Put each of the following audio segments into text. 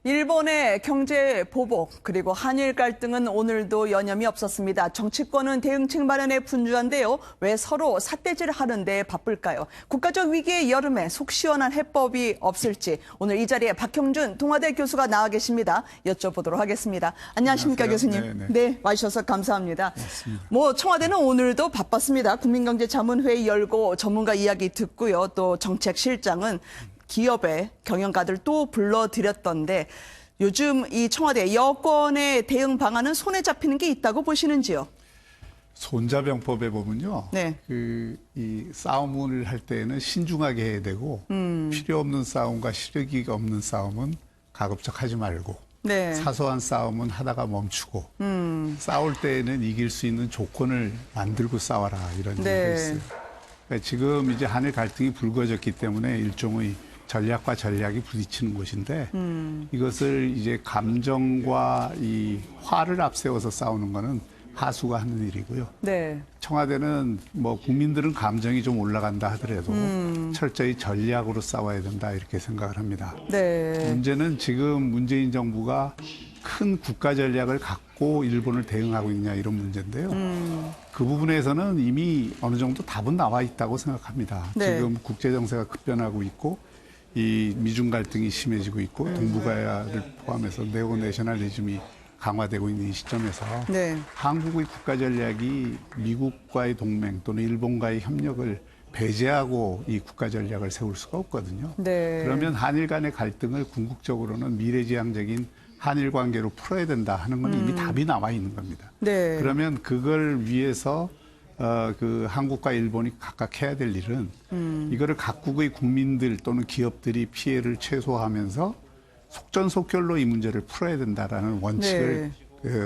일본의 경제 보복 그리고 한일 갈등은 오늘도 여념이 없었습니다. 정치권은 대응책 마련에 분주한데요. 왜 서로 삿대질을 하는데 바쁠까요? 국가적 위기의 여름에 속 시원한 해법이 없을지 오늘 이 자리에 박형준 동아대 교수가 나와 계십니다. 여쭤보도록 하겠습니다. 안녕하십니까, 안녕하세요. 교수님. 네네. 네, 와주셔서 감사합니다. 맞습니다. 청와대는 오늘도 바빴습니다. 국민경제자문회의 열고 전문가 이야기 듣고요. 또 정책실장은 기업의 경영가들 또 불러들였던데 요즘 이 청와대 여권의 대응 방안은 손에 잡히는 게 있다고 보시는지요? 손자병법에 보면요. 네. 이 싸움을 할 때에는 신중하게 해야 되고 필요 없는 싸움과 실익이 없는 싸움은 가급적 하지 말고 네. 사소한 싸움은 하다가 멈추고 싸울 때에는 이길 수 있는 조건을 만들고 싸워라 이런 얘기가 네. 있어요. 그러니까 지금 이제 한일 갈등이 불거졌기 때문에 일종의 전략과 전략이 부딪히는 곳인데 이것을 이제 감정과 이 화를 앞세워서 싸우는 거는 하수가 하는 일이고요. 네. 청와대는 뭐 국민들은 감정이 좀 올라간다 하더라도 철저히 전략으로 싸워야 된다 이렇게 생각을 합니다. 네. 문제는 지금 문재인 정부가 큰 국가 전략을 갖고 일본을 대응하고 있냐 이런 문제인데요. 그 부분에서는 이미 어느 정도 답은 나와 있다고 생각합니다. 네. 지금 국제 정세가 급변하고 있고 이 미중 갈등이 심해지고 있고 동북아를 포함해서 네오내셔널리즘이 강화되고 있는 이 시점에서 네. 한국의 국가 전략이 미국과의 동맹 또는 일본과의 협력을 배제하고 이 국가 전략을 세울 수가 없거든요. 네. 그러면 한일 간의 갈등을 궁극적으로는 미래지향적인 한일 관계로 풀어야 된다 하는 건 이미 답이 나와 있는 겁니다. 네. 그러면 그걸 위해서 그 한국과 일본이 각각 해야 될 일은 이거를 각국의 국민들 또는 기업들이 피해를 최소화하면서 속전속결로 이 문제를 풀어야 된다라는 원칙을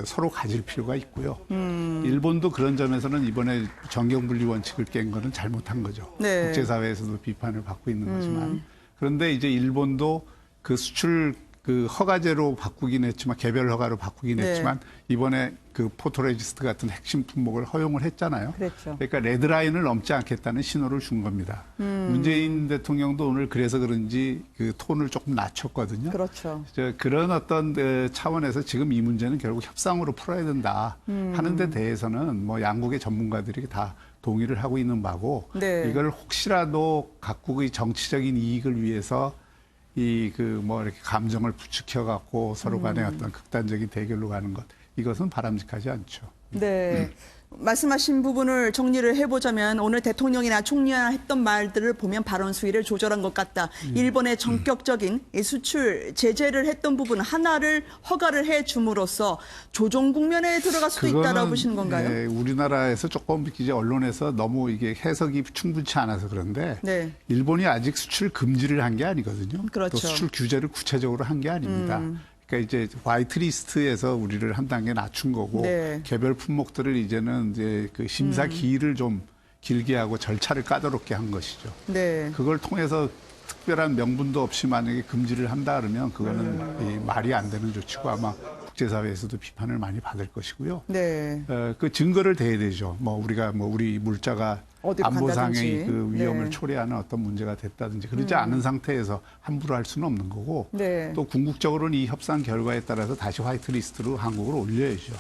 서로 가질 필요가 있고요. 일본도 그런 점에서는 이번에 정경분리 원칙을 깬 거는 잘못한 거죠. 네. 국제사회에서도 비판을 받고 있는 거지만 그런데 이제 일본도 그 수출 그 허가제로 바꾸긴 했지만 개별 허가로 바꾸긴 네. 했지만 이번에 그 포토레지스트 같은 핵심 품목을 허용을 했잖아요. 그랬죠. 그러니까 레드라인을 넘지 않겠다는 신호를 준 겁니다. 문재인 대통령도 오늘 그래서 그런지 그 톤을 조금 낮췄거든요. 그렇죠. 그런 어떤 차원에서 지금 이 문제는 결국 협상으로 풀어야 된다 하는 데 대해서는 뭐 양국의 전문가들이 다 동의를 하고 있는 바고 네. 이걸 혹시라도 각국의 정치적인 이익을 위해서 이렇게 감정을 부추겨 갖고 서로 간에 어떤 극단적인 대결로 가는 것 이것은 바람직하지 않죠. 네. 말씀하신 부분을 정리를 해보자면 오늘 대통령이나 총리나 했던 말들을 보면 발언 수위를 조절한 것 같다. 일본의 전격적인 이 수출 제재를 했던 부분 하나를 허가를 해줌으로써 조정 국면에 들어갈 수도 있다라고 보시는 건가요? 네, 우리나라에서 조금 이제 언론에서 너무 이게 해석이 충분치 않아서 그런데 네. 일본이 아직 수출 금지를 한 게 아니거든요. 그렇죠. 또 수출 규제를 구체적으로 한 게 아닙니다. 그러니까 이제 화이트리스트에서 우리를 한 단계 낮춘 거고 네. 개별 품목들을 이제는 이제 그 심사 기일을 좀 길게 하고 절차를 까다롭게 한 것이죠. 네. 그걸 통해서 특별한 명분도 없이 만약에 금지를 한다 그러면 그거는 이 말이 안 되는 조치고 아마 국제사회에서도 비판을 많이 받을 것이고요. 네. 그 증거를 대야 되죠. 우리 물자가 어디로 안보상의 간다든지. 그 위험을 네. 초래하는 어떤 문제가 됐다든지 그러지 않은 상태에서 함부로 할 수는 없는 거고 네. 또 궁극적으로는 이 협상 결과에 따라서 다시 화이트리스트로 한국을 올려야죠.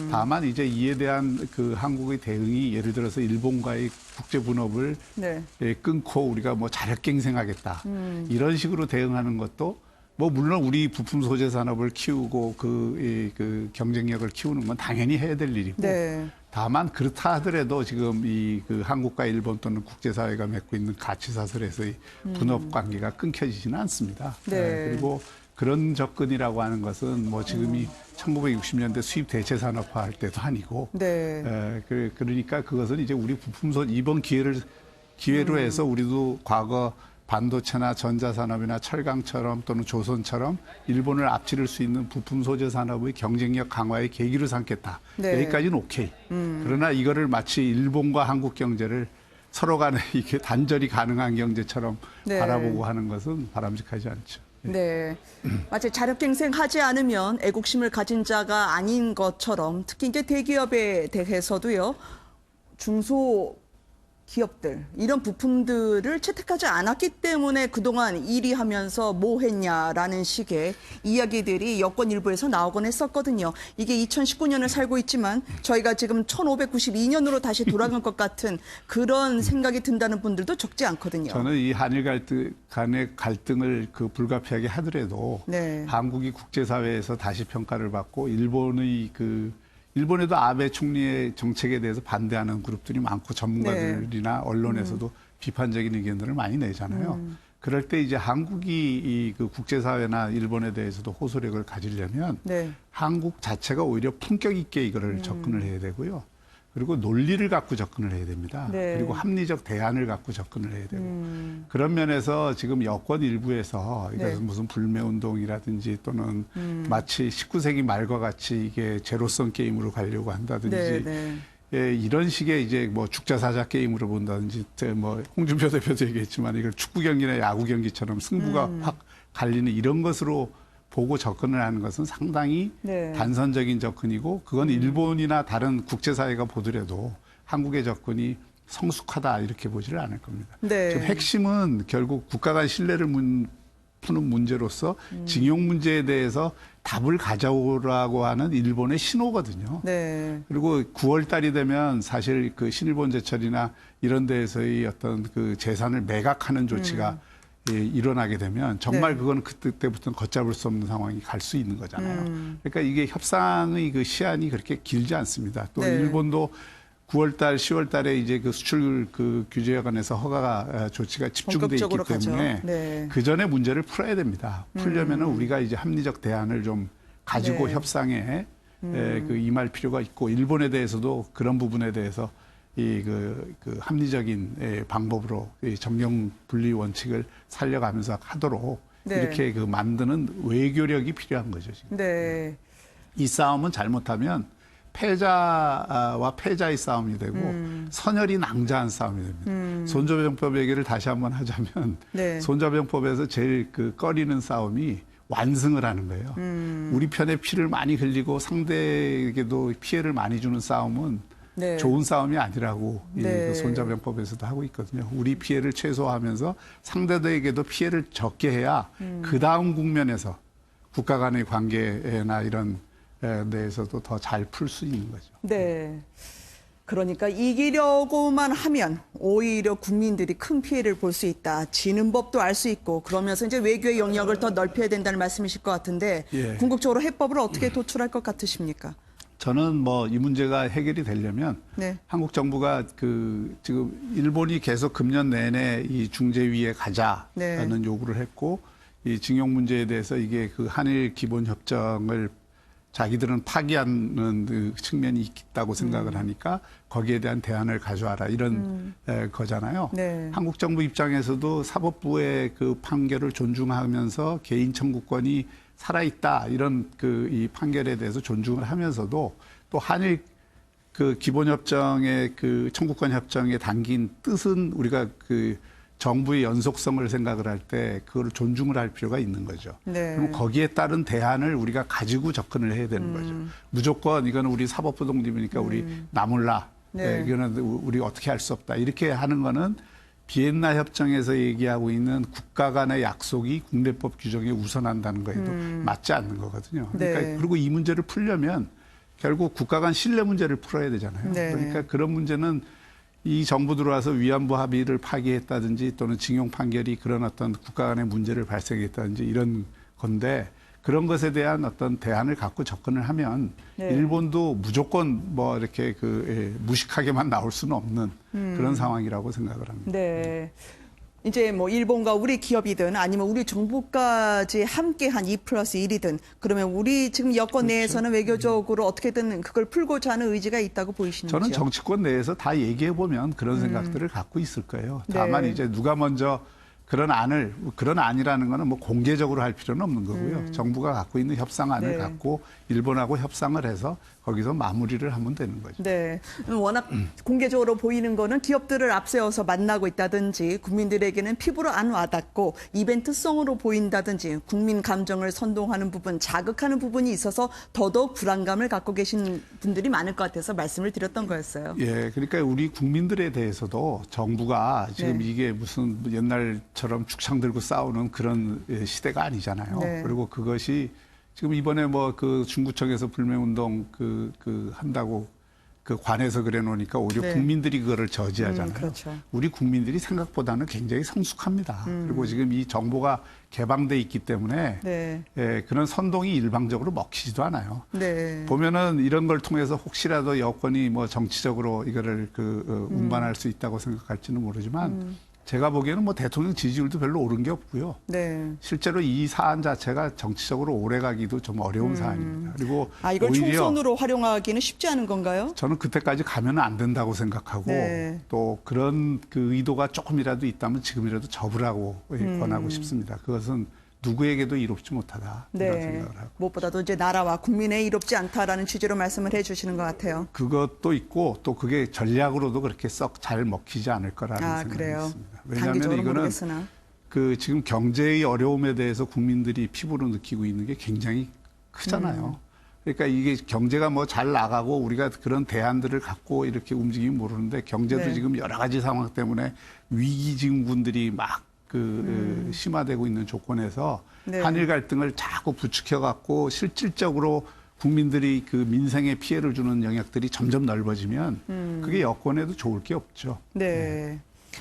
다만 이제 이에 대한 그 한국의 대응이 예를 들어서 일본과의 국제 분업을 네. 끊고 우리가 뭐 자력갱생하겠다 이런 식으로 대응하는 것도 뭐 물론 우리 부품 소재 산업을 키우고 그 경쟁력을 키우는 건 당연히 해야 될 일이고 네. 다만 그렇다 하더라도 지금 그 한국과 일본 또는 국제사회가 맺고 있는 가치사슬에서의 분업 관계가 끊겨지지는 않습니다. 네. 그리고 그런 접근이라고 하는 것은 뭐 지금이 1960년대 수입 대체 산업화 할 때도 아니고 네. 그러니까 그것은 이제 우리 이번 기회로 해서 우리도 과거 반도체나 전자산업이나 철강처럼 또는 조선처럼 일본을 앞지를 수 있는 부품 소재 산업의 경쟁력 강화의 계기로 삼겠다. 네. 여기까지는 오케이. 그러나 이거를 마치 일본과 한국 경제를 서로 간에 이게 단절이 가능한 경제처럼 네. 바라보고 하는 것은 바람직하지 않죠. 네. 마치 자력갱생하지 않으면 애국심을 가진 자가 아닌 것처럼 특히 이제 대기업에 대해서도요. 중소 기업들 이런 부품들을 채택하지 않았기 때문에 그동안 1위 하면서 뭐 했냐라는 식의 이야기들이 여권 일부에서 나오곤 했었거든요. 이게 2019년을 살고 있지만 저희가 지금 1592년으로 다시 돌아간 것 같은 그런 생각이 든다는 분들도 적지 않거든요. 저는 이 한일 간의 갈등을 그 불가피하게 하더라도 네. 한국이 국제사회에서 다시 평가를 받고 일본에도 아베 총리의 정책에 대해서 반대하는 그룹들이 많고 전문가들이나 언론에서도 비판적인 의견들을 많이 내잖아요. 그럴 때 이제 한국이 그 국제사회나 일본에 대해서도 호소력을 가지려면 네. 한국 자체가 오히려 품격 있게 이거를 접근을 해야 되고요. 그리고 논리를 갖고 접근을 해야 됩니다. 네. 그리고 합리적 대안을 갖고 접근을 해야 되고 그런 면에서 지금 여권 일부에서 네. 무슨 불매운동이라든지 또는 마치 19세기 말과 같이 이게 제로섬 게임으로 가려고 한다든지 네, 네. 예, 이런 식의 이제 뭐 죽자사자 게임으로 본다든지 뭐 홍준표 대표도 얘기했지만 이걸 축구 경기나 야구 경기처럼 승부가 확 갈리는 이런 것으로 보고 접근을 하는 것은 상당히 네. 단선적인 접근이고 그건 일본이나 다른 국제사회가 보더라도 한국의 접근이 성숙하다 이렇게 보지를 않을 겁니다. 네. 지금 핵심은 결국 국가 간 신뢰를 푸는 문제로서 징용 문제에 대해서 답을 가져오라고 하는 일본의 신호거든요. 네. 그리고 9월 달이 되면 사실 그 신일본 제철이나 이런 데에서의 어떤 그 재산을 매각하는 조치가 예, 일어나게 되면 정말 네. 그건 그때부터는 걷잡을 수 없는 상황이 갈 수 있는 거잖아요. 그러니까 이게 협상의 그 시한이 그렇게 길지 않습니다. 또 네. 일본도 9월 달, 10월 달에 이제 그 수출 그 규제에 관해서 허가 조치가 집중돼 있기 본격적으로 때문에 가죠. 네. 그 전에 문제를 풀어야 됩니다. 풀려면은 우리가 이제 합리적 대안을 좀 가지고 네. 협상에 그 임할 필요가 있고 일본에 대해서도 그런 부분에 대해서 그 합리적인 방법으로 이 정경 분리 원칙을 살려가면서 하도록 네. 이렇게 그 만드는 외교력이 필요한 거죠. 지금. 네. 이 싸움은 잘못하면 패자와 패자의 싸움이 되고 선열이 낭자한 싸움이 됩니다. 손자병법 얘기를 다시 한번 하자면 네. 손자병법에서 제일 그 꺼리는 싸움이 완승을 하는 거예요. 우리 편에 피를 많이 흘리고 상대에게도 피해를 많이 주는 싸움은 네. 좋은 싸움이 아니라고 네. 그 손자병법에서도 하고 있거든요. 우리 피해를 최소화하면서 상대들에게도 피해를 적게 해야 그 다음 국면에서 국가 간의 관계나 이런 데에서도 더 잘 풀 수 있는 거죠. 네. 그러니까 이기려고만 하면 오히려 국민들이 큰 피해를 볼 수 있다. 지는 법도 알 수 있고 그러면서 이제 외교의 영역을 더 넓혀야 된다는 말씀이실 것 같은데 예. 궁극적으로 해법을 어떻게 도출할 것 같으십니까? 저는 뭐 이 문제가 해결이 되려면 네. 한국 정부가 그 지금 일본이 계속 금년 내내 이 중재위에 가자라는 네. 요구를 했고 이 징용 문제에 대해서 이게 그 한일 기본 협정을 자기들은 파기하는 그 측면이 있다고 생각을 하니까 거기에 대한 대안을 가져와라 이런 거잖아요. 네. 한국 정부 입장에서도 사법부의 그 판결을 존중하면서 개인 청구권이 살아있다 이런 그 이 판결에 대해서 존중을 하면서도 또 한일 그 기본협정의 그 청구권 협정에 담긴 뜻은 우리가 그 정부의 연속성을 생각을 할 때 그걸 존중을 할 필요가 있는 거죠. 네. 그럼 거기에 따른 대안을 우리가 가지고 접근을 해야 되는 거죠. 무조건 이거는 우리 사법부 독립이니까 우리 나몰라. 네. 이거는 우리 어떻게 할 수 없다. 이렇게 하는 거는 비엔나 협정에서 얘기하고 있는 국가 간의 약속이 국내법 규정에 우선한다는 거에도 맞지 않는 거거든요. 그러니까 네. 그리고 이 문제를 풀려면 결국 국가 간 신뢰 문제를 풀어야 되잖아요. 네. 그러니까 그런 문제는 이 정부 들어와서 위안부 합의를 파기했다든지 또는 징용 판결이 그런 어떤 국가 간의 문제를 발생했다든지 이런 건데 그런 것에 대한 어떤 대안을 갖고 접근을 하면 네. 일본도 무조건 뭐 이렇게 무식하게만 나올 수는 없는 그런 상황이라고 생각을 합니다. 네. 이제 뭐 일본과 우리 기업이든 아니면 우리 정부까지 함께한 2+1이든 그러면 우리 지금 여권 내에서는 외교적으로 어떻게든 그걸 풀고자 하는 의지가 있다고 보이시는지요? 저는 정치권 내에서 다 얘기해 보면 그런 생각들을 갖고 있을 거예요. 다만 네. 이제 누가 먼저 그런 안이라는 거는 뭐 공개적으로 할 필요는 없는 거고요. 정부가 갖고 있는 협상안을 네. 갖고 일본하고 협상을 해서 거기서 마무리를 하면 되는 거죠. 네. 워낙 공개적으로 보이는 거는 기업들을 앞세워서 만나고 있다든지 국민들에게는 피부로 안 와닿고 이벤트성으로 보인다든지 국민 감정을 선동하는 부분, 자극하는 부분이 있어서 더더욱 불안감을 갖고 계신 분들이 많을 것 같아서 말씀을 드렸던 거였어요. 예, 그러니까 우리 국민들에 대해서도 정부가 지금 네. 이게 무슨 옛날처럼 죽창 들고 싸우는 그런 시대가 아니잖아요. 네. 그리고 그것이 지금 이번에 뭐 그 중구청에서 불매운동 한다고 그 관에서 그래 놓으니까 오히려 네. 국민들이 그거를 저지하잖아요. 그렇죠. 우리 국민들이 생각보다는 굉장히 성숙합니다. 그리고 지금 이 정보가 개방돼 있기 때문에 네. 예, 그런 선동이 일방적으로 먹히지도 않아요. 네. 보면은 이런 걸 통해서 혹시라도 여권이 뭐 정치적으로 이거를 운반할 수 있다고 생각할지는 모르지만 제가 보기에는 뭐 대통령 지지율도 별로 오른 게 없고요. 네. 실제로 이 사안 자체가 정치적으로 오래 가기도 좀 어려운 사안입니다. 그리고 이걸 오히려 총선으로 활용하기는 쉽지 않은 건가요? 저는 그때까지 가면 안 된다고 생각하고 네. 또 그런 그 의도가 조금이라도 있다면 지금이라도 접으라고 권하고 싶습니다. 그것은 누구에게도 이롭지 못하다 이런 네. 생각을 하고. 무엇보다도 이제 나라와 국민에 이롭지 않다라는 취지로 말씀을 해주시는 것 같아요. 그것도 있고 또 그게 전략으로도 그렇게 썩 잘 먹히지 않을 거라는 생각이 그래요. 있습니다. 왜냐하면 단기적으로 이거는 모르겠으나. 그 지금 경제의 어려움에 대해서 국민들이 피부로 느끼고 있는 게 굉장히 크잖아요. 그러니까 이게 경제가 뭐 잘 나가고 우리가 그런 대안들을 갖고 이렇게 움직이면 모르는데 경제도 네. 지금 여러 가지 상황 때문에 위기 증후군들이 막 심화되고 있는 조건에서 네. 한일 갈등을 자꾸 부추겨 갖고 실질적으로 국민들이 그 민생에 피해를 주는 영역들이 점점 넓어지면 그게 여권에도 좋을 게 없죠. 네.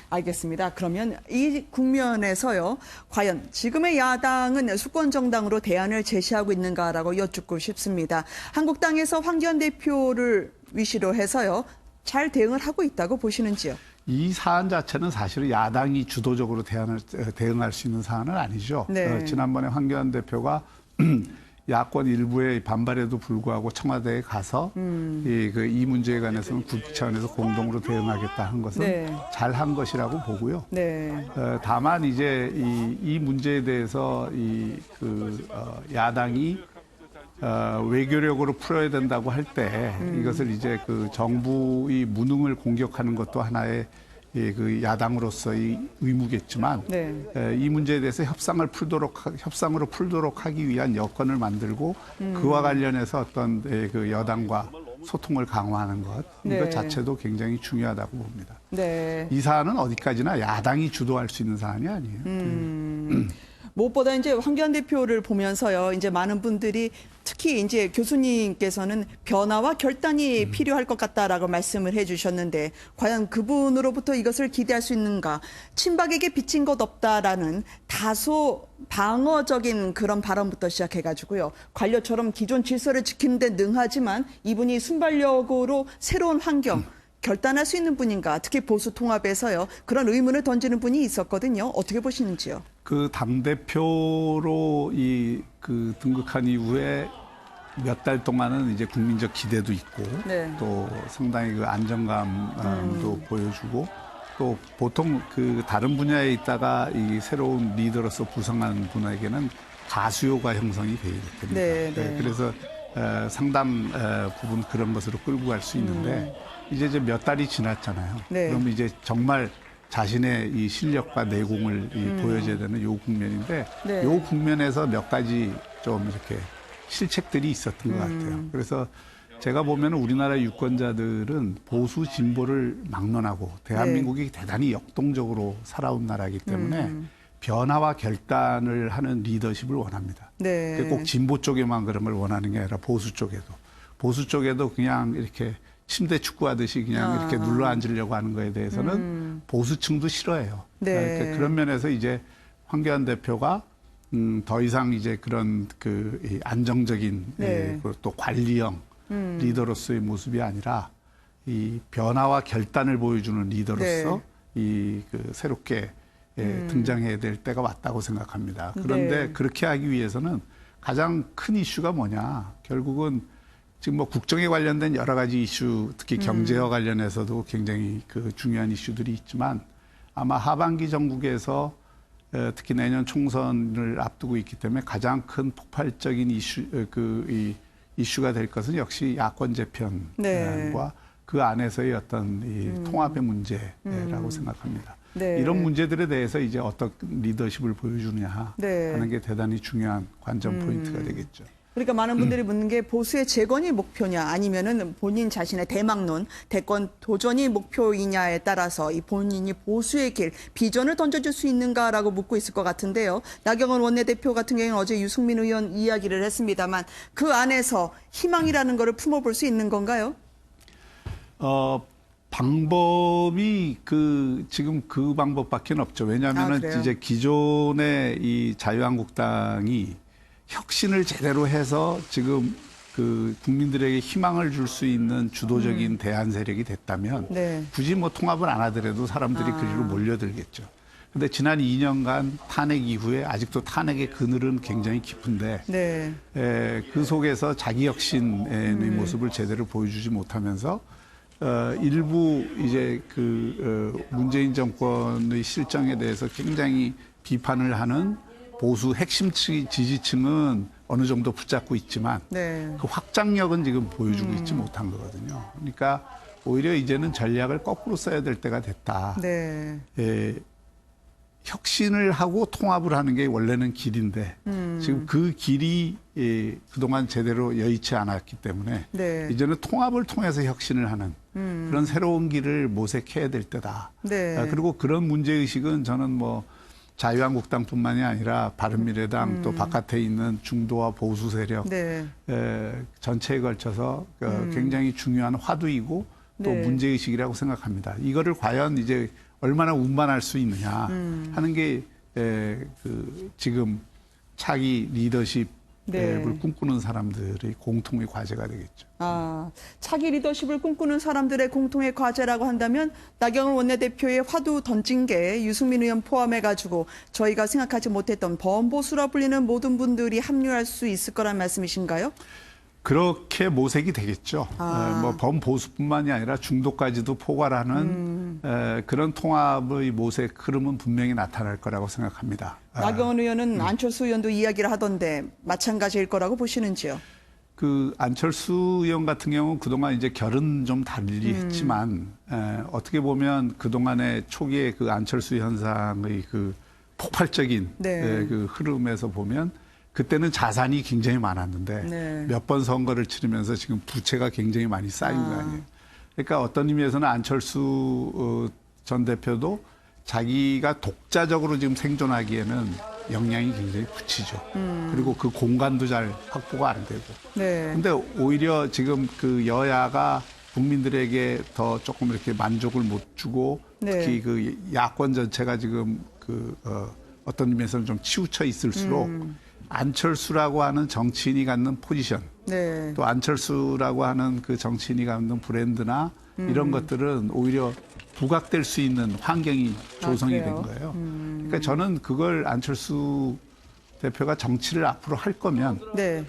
알겠습니다. 그러면 이 국면에서요, 과연 지금의 야당은 수권 정당으로 대안을 제시하고 있는가라고 여쭙고 싶습니다. 한국당에서 황교안 대표를 위시로 해서요, 잘 대응을 하고 있다고 보시는지요? 이 사안 자체는 사실은 야당이 주도적으로 대응할 수 있는 사안은 아니죠. 네. 지난번에 황교안 대표가 야권 일부의 반발에도 불구하고 청와대에 가서 이 문제에 관해서는 국회 차원에서 공동으로 대응하겠다 한 것은 네. 잘한 것이라고 보고요. 네. 다만 이제 이 문제에 대해서 야당이 외교력으로 풀어야 된다고 할 때 이것을 이제 그 정부의 무능을 공격하는 것도 하나의 그 야당으로서의 의무겠지만 네. 이 문제에 대해서 협상으로 풀도록 하기 위한 여건을 만들고 그와 관련해서 어떤 그 여당과 소통을 강화하는 것 네. 이것 자체도 굉장히 중요하다고 봅니다. 네. 이 사안은 어디까지나 야당이 주도할 수 있는 사안이 아니에요. 무엇보다 이제 황교안 대표를 보면서요, 이제 많은 분들이 특히 이제 교수님께서는 변화와 결단이 필요할 것 같다라고 말씀을 해주셨는데, 과연 그분으로부터 이것을 기대할 수 있는가? 친박에게 비친 것 없다라는 다소 방어적인 그런 발언부터 시작해가지고요, 관료처럼 기존 질서를 지키는 데 능하지만 이분이 순발력으로 새로운 환경, 결단할 수 있는 분인가? 특히 보수 통합에서요, 그런 의문을 던지는 분이 있었거든요. 어떻게 보시는지요? 그 당대표로 등극한 이후에 몇 달 동안은 이제 국민적 기대도 있고 네. 또 상당히 그 안정감도 보여주고 또 보통 그 다른 분야에 있다가 이 새로운 리더로서 부상한 분에게는 가수요가 형성이 되게 됩니다. 네, 네. 그래서 상당 부분 그런 것으로 끌고 갈 수 있는데 이제 몇 달이 지났잖아요. 네. 그럼 이제 정말 자신의 이 실력과 내공을 보여줘야 되는 요 국면인데 네. 요 국면에서 몇 가지 좀 이렇게 실책들이 있었던 것 같아요. 그래서 제가 보면 우리나라 유권자들은 보수 진보를 막론하고 대한민국이 대단히 역동적으로 살아온 나라이기 때문에 변화와 결단을 하는 리더십을 원합니다. 네. 그게 꼭 진보 쪽에만 그런 걸 원하는 게 아니라 보수 쪽에도 그냥 이렇게 침대 축구하듯이 그냥 이렇게 눌러 앉으려고 하는 거에 대해서는 보수층도 싫어해요. 네. 그러니까 그런 면에서 이제 황교안 대표가 더 이상 이제 그런 이 안정적인 네. 또 관리형 리더로서의 모습이 아니라 이 변화와 결단을 보여주는 리더로서 새롭게 등장해야 될 때가 왔다고 생각합니다. 그런데 네. 그렇게 하기 위해서는 가장 큰 이슈가 뭐냐? 결국은 지금 뭐 국정에 관련된 여러 가지 이슈, 특히 경제와 관련해서도 굉장히 중요한 이슈들이 있지만 아마 하반기 정국에서 특히 내년 총선을 앞두고 있기 때문에 가장 큰 폭발적인 이슈, 이 이슈가 될 것은 역시 야권 재편과 네. 그 안에서의 어떤 이 통합의 문제라고 생각합니다. 네. 이런 문제들에 대해서 이제 어떤 리더십을 보여주느냐 네. 하는 게 대단히 중요한 관전 포인트가 되겠죠. 그러니까 많은 분들이 묻는 게 보수의 재건이 목표냐 아니면은 본인 자신의 대망론, 대권 도전이 목표이냐에 따라서 이 본인이 보수의 길, 비전을 던져줄 수 있는가라고 묻고 있을 것 같은데요. 나경원 원내대표 같은 경우는 어제 유승민 의원 이야기를 했습니다만 그 안에서 희망이라는 거를 품어볼 수 있는 건가요? 방법이 지금 그 방법밖에 없죠. 왜냐하면은 그래요? 이제 기존의 이 자유한국당이 혁신을 제대로 해서 지금 국민들에게 희망을 줄 수 있는 주도적인 대안 세력이 됐다면 네. 굳이 뭐 통합을 안 하더라도 사람들이 그리로 몰려들겠죠. 근데 지난 2년간 탄핵 이후에 아직도 탄핵의 그늘은 굉장히 깊은데 네. 그 속에서 자기 혁신의 모습을 제대로 보여주지 못하면서 일부 이제 문재인 정권의 실정에 대해서 굉장히 비판을 하는 보수 핵심 지지층은 어느 정도 붙잡고 있지만 네. 그 확장력은 지금 보여주고 있지 못한 거거든요. 그러니까 오히려 이제는 전략을 거꾸로 써야 될 때가 됐다. 네. 혁신을 하고 통합을 하는 게 원래는 길인데 지금 그 길이 그동안 제대로 여의치 않았기 때문에 네. 이제는 통합을 통해서 혁신을 하는 그런 새로운 길을 모색해야 될 때다. 네. 그리고 그런 문제의식은 저는 뭐 자유한국당뿐만이 아니라 바른미래당 또 바깥에 있는 중도와 보수 세력 네. 전체에 걸쳐서 굉장히 중요한 화두이고 또 네. 문제의식이라고 생각합니다. 이거를 과연 이제 얼마나 운반할 수 있느냐 하는 게 지금 차기 리더십을 네. 꿈꾸는 사람들의 공통의 과제가 되겠죠. 차기 리더십을 꿈꾸는 사람들의 공통의 과제라고 한다면 나경원 원내대표의 화두 던진 게 유승민 의원 포함해가지고 저희가 생각하지 못했던 범보수라 불리는 모든 분들이 합류할 수 있을 거란 말씀이신가요? 그렇게 모색이 되겠죠. 뭐 범보수뿐만이 아니라 중도까지도 포괄하는 그런 통합의 모색 흐름은 분명히 나타날 거라고 생각합니다. 나경원 의원은 안철수 의원도 이야기를 하던데 마찬가지일 거라고 보시는지요? 안철수 의원 같은 경우는 그동안 이제 결은 좀 달리 했지만 어떻게 보면 그동안의 초기의 안철수 현상의 폭발적인 네. 흐름에서 보면 그때는 자산이 굉장히 많았는데 네. 몇 번 선거를 치르면서 지금 부채가 굉장히 많이 쌓인 거 아니에요. 그러니까 어떤 의미에서는 안철수 전 대표도 자기가 독자적으로 지금 생존하기에는 역량이 굉장히 붙이죠. 그리고 그 공간도 잘 확보가 안 되고. 네. 근데 오히려 지금 여야가 국민들에게 더 조금 이렇게 만족을 못 주고 네. 특히 야권 전체가 지금 어떤 의미에서는 좀 치우쳐 있을수록 안철수라고 하는 정치인이 갖는 포지션, 네. 또 안철수라고 하는 그 정치인이 갖는 브랜드나 이런 것들은 오히려 부각될 수 있는 환경이 조성이 된 그래요? 거예요. 그러니까 저는 그걸 안철수 대표가 정치를 앞으로 할 거면 네.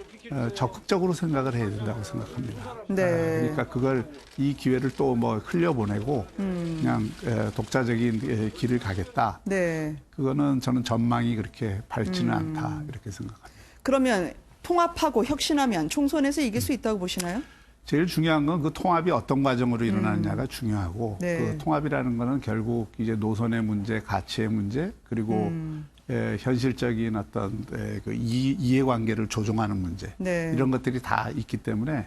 적극적으로 생각을 해야 된다고 생각합니다. 네. 그러니까 이 기회를 또 뭐 흘려보내고 그냥 독자적인 길을 가겠다. 네. 그거는 저는 전망이 그렇게 밝지는 않다 이렇게 생각합니다. 그러면 통합하고 혁신하면 총선에서 이길 수 있다고 보시나요? 제일 중요한 건 그 통합이 어떤 과정으로 일어나느냐가 중요하고 네. 그 통합이라는 거는 결국 이제 노선의 문제, 가치의 문제 그리고 현실적인 어떤 이해관계를 조정하는 문제 네. 이런 것들이 다 있기 때문에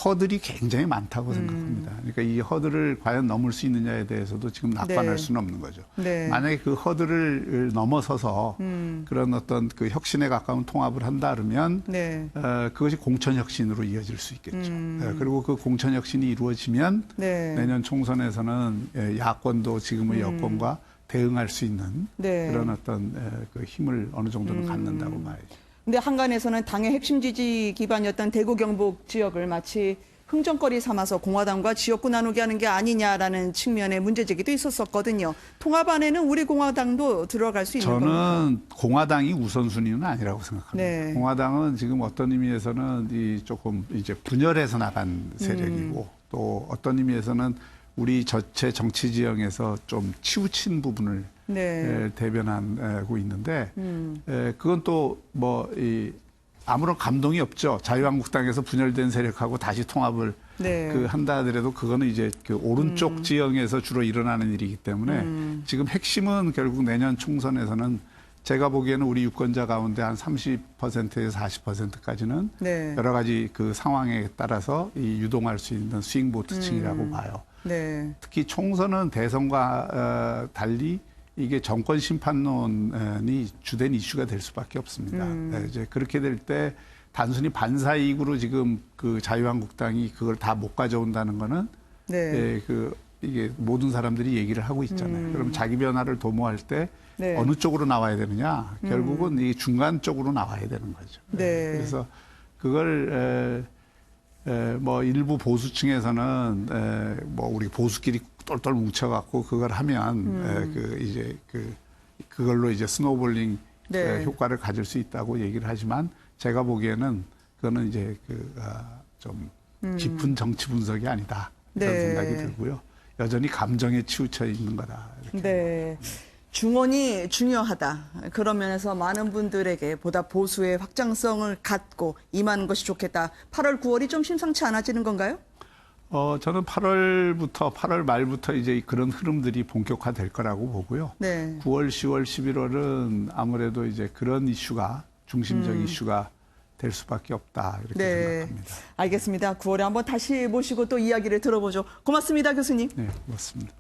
허들이 굉장히 많다고 생각합니다. 그러니까 이 허들을 과연 넘을 수 있느냐에 대해서도 지금 낙관할 네. 수는 없는 거죠. 네. 만약에 그 허들을 넘어서서 그런 어떤 혁신에 가까운 통합을 한다 그러면 네. 그것이 공천혁신으로 이어질 수 있겠죠. 그리고 그 공천혁신이 이루어지면 네. 내년 총선에서는 야권도 지금의 여권과 대응할 수 있는 네. 그런 어떤 힘을 어느 정도는 갖는다고 봐야죠. 근데 한간에서는 당의 핵심 지지 기반이었던 대구 경북 지역을 마치 흥정거리 삼아서 공화당과 지역구 나누게 하는 게 아니냐라는 측면의 문제제기도 있었었거든요. 통합 안에는 우리 공화당도 들어갈 수 있는 건가요? 저는 공화당이 우선순위는 아니라고 생각합니다. 네. 공화당은 지금 어떤 의미에서는 조금 이제 분열해서 나간 세력이고 또 어떤 의미에서는 우리 전체 정치 지형에서 좀 치우친 부분을 네. 대변하고 있는데 그건 또 아무런 감동이 없죠. 자유한국당에서 분열된 세력하고 다시 통합을 네. 한다 하더라도 그거는 이제 그 오른쪽 지형에서 주로 일어나는 일이기 때문에 지금 핵심은 결국 내년 총선에서는 제가 보기에는 우리 유권자 가운데 한 30%에서 40%까지는 네. 여러 가지 그 상황에 따라서 유동할 수 있는 스윙 보트층이라고 봐요. 네. 특히 총선은 대선과 달리 이게 정권 심판론이 주된 이슈가 될 수밖에 없습니다. 네, 이제 그렇게 될 때 단순히 반사이익으로 지금 그 자유한국당이 그걸 다 못 가져온다는 거는 네. 이게 모든 사람들이 얘기를 하고 있잖아요. 그럼 자기 변화를 도모할 때 네. 어느 쪽으로 나와야 되느냐? 결국은 이 중간 쪽으로 나와야 되는 거죠. 네. 그래서 그걸 뭐 일부 보수층에서는 뭐 우리 보수끼리 똘똘 뭉쳐갖고 그걸 하면 그걸로 이제 스노우볼링 네. 효과를 가질 수 있다고 얘기를 하지만 제가 보기에는 그거는 이제 좀 깊은 정치 분석이 아니다 그런 네. 생각이 들고요. 여전히 감정에 치우쳐 있는 거다. 이렇게. 네. 중원이 중요하다. 그런 면에서 많은 분들에게 보다 보수의 확장성을 갖고 임하는 것이 좋겠다. 8월, 9월이 좀 심상치 않아지는 건가요? 저는 8월 말부터 이제 그런 흐름들이 본격화될 거라고 보고요. 네. 9월, 10월, 11월은 아무래도 이제 그런 이슈가 중심적 이슈가 될 수밖에 없다. 이렇게 네. 생각합니다. 알겠습니다. 9월에 한번 다시 모시고 또 이야기를 들어보죠. 고맙습니다, 교수님. 네, 고맙습니다.